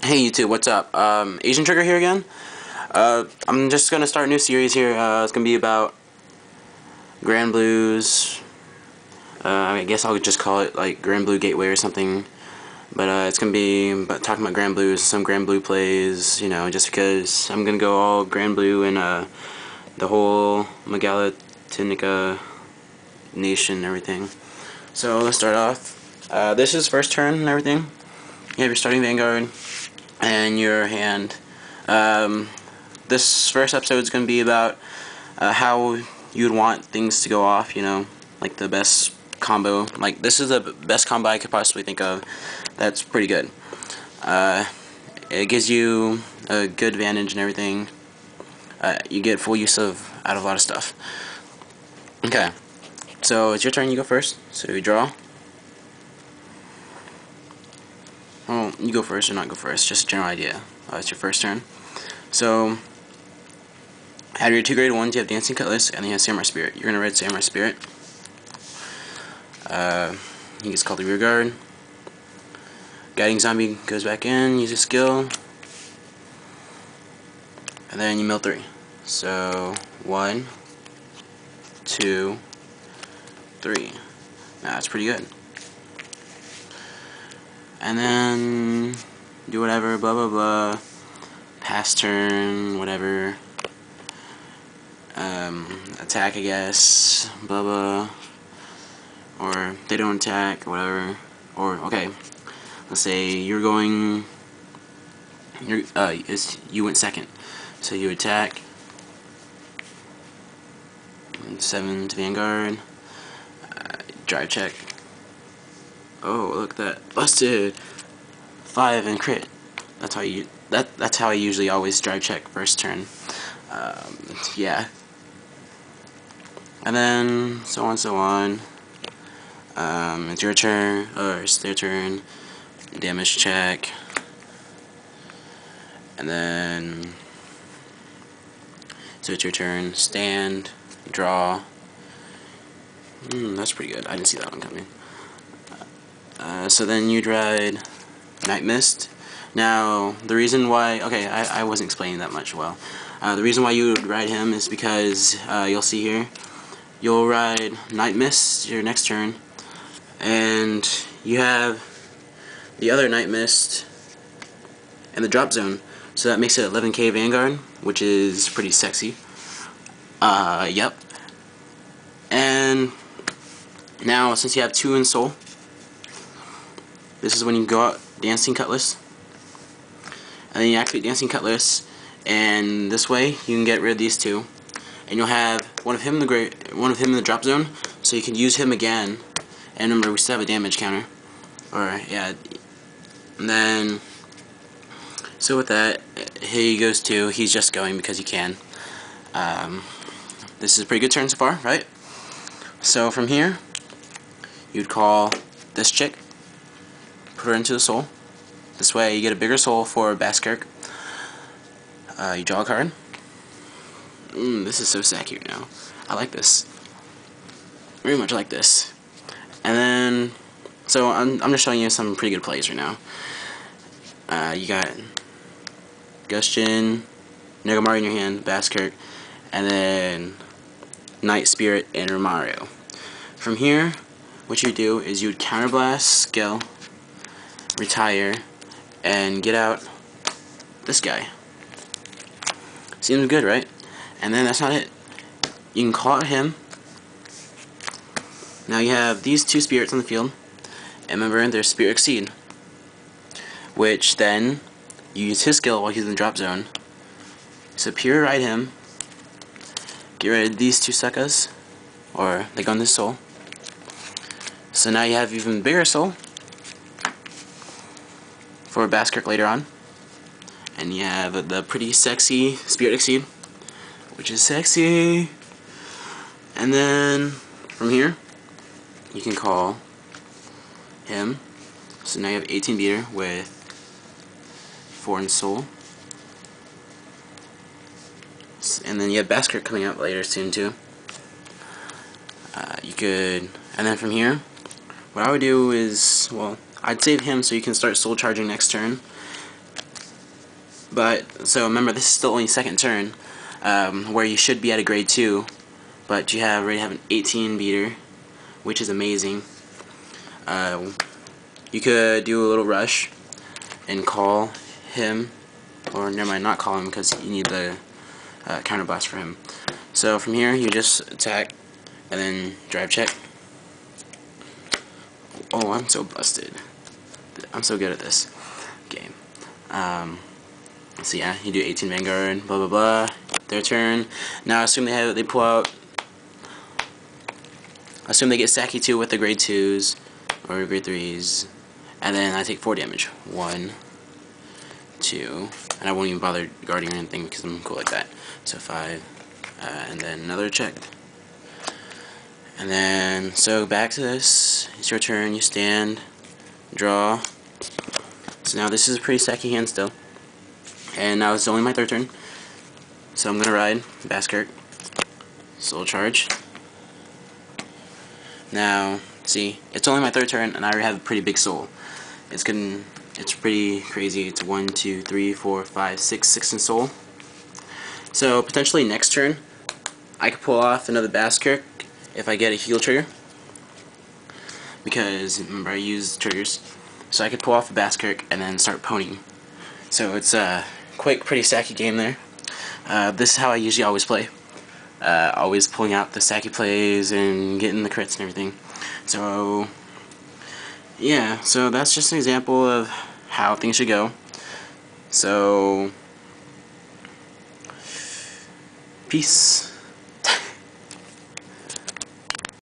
Hey YouTube, what's up? Asian Trigger here again. I'm just gonna start a new series here. It's gonna be about Granblues. I guess I'll just call it like Granblue Gateway or something. But it's gonna be talking about Granblues, some Granblue plays, you know, just because I'm gonna go all Granblue and the whole Megalitinica nation and everything. So let's start off. This is first turn and everything. You have your starting Vanguard and your hand. This first episode is going to be about how you'd want things to go off, you know, like the best combo. Like, this is the best combo I could possibly think of that's pretty good. It gives you a good advantage and everything. You get full use out of a lot of stuff. Okay, so it's your turn, you go first. So you draw. Well, you go first or not go first, just a general idea. It's your first turn. So, out of your 2 grade 1s, you have Dancing Cutlass, and then you have Samurai Spirit. You're going to read Samurai Spirit. He gets called the Rear Guard. Guiding Zombie goes back in, use a skill. And then you mill 3. So, 1, 2, 3. That's pretty good. And then do whatever, blah blah blah. Pass turn, whatever. Attack, I guess, blah blah. Or they don't attack, whatever. Or okay, let's say you went second, so you attack. 7 to Vanguard. Drive check. Oh, look at that. Busted. 5 and crit. That's how I usually always drive check first turn. Yeah. And then so on, so on. It's your turn, or it's their turn. Damage check. And then so it's your turn. Stand. Draw. That's pretty good. I didn't see that one coming. So then you'd ride Night Mist. Now, the reason why... Okay, I wasn't explaining that much well. The reason why you would ride him is because, you'll see here, you'll ride Night Mist your next turn, and you have the other Night Mist in the drop zone, so that makes it 11k Vanguard, which is pretty sexy. Yep. And now, since you have 2 in Soul, this is when you go out Dancing Cutlass, and then you activate Dancing Cutlass, and this way you can get rid of these 2, and you'll have one of him in the drop zone, so you can use him again. And remember, we still have a damage counter, or yeah. And then, so with that, here he goes too. He's just going because he can. This is a pretty good turn so far, right? So from here, you'd call this chick. Put her into the soul. This way you get a bigger soul for Baskirk. You draw a card. This is so sacky now. I like this. Very much like this. And then, so I'm just showing you some pretty good plays right now. You got Gushin, Negamari in your hand, Baskirk, and then Night Spirit and Romario. From here, what you do is you would counterblast, skill, retire, and get out this guy. Seems good, right? And then that's not it. You can call out him. Now you have these 2 spirits on the field, and remember, there's Spirit Exceed, which then you use his skill while he's in the drop zone. So pure ride him, get rid of these 2 suckers, or they go in this soul. So now you have even bigger soul for Baskirk later on, and you have the pretty sexy Spirit Exceed, which is sexy. And then from here you can call him, so now you have 18 beater with 4 in soul, and then you have Baskirk coming out later soon too. You could, and then from here, what I would do is, well, I'd save him so you can start soul charging next turn. But so remember, this is still only second turn, where you should be at a grade 2, but you already have an 18 beater, which is amazing. You could do a little rush and call him, or never mind, not call him because you need the counter blast for him. So from here, you just attack and then drive check. Oh, I'm so busted. I'm so good at this game. So yeah, you do 18 Vanguard, blah blah blah. Their turn. Now assume they pull out. Assume they get Saki 2 with the grade 2s or grade 3s, and then I take 4 damage. 1, 2, and I won't even bother guarding or anything because I'm cool like that. So 5, and then another check. And then, so back to this. It's your turn. You stand, draw. So now this is a pretty stacky hand still. And now it's only my third turn. So I'm gonna ride Baskirk. Soul Charge. Now, see, it's only my third turn, and I already have a pretty big soul. It's pretty crazy. It's 1, 2, 3, 4, 5, 6 in soul. So potentially next turn, I could pull off another Baskirk if I get a heal trigger. Because remember, I use triggers, so I could pull off a Baskirk and then start ponying. So it's a quick, pretty stacky game there. This is how I usually always play. Always pulling out the stacky plays and getting the crits and everything. So yeah, so that's just an example of how things should go. So peace.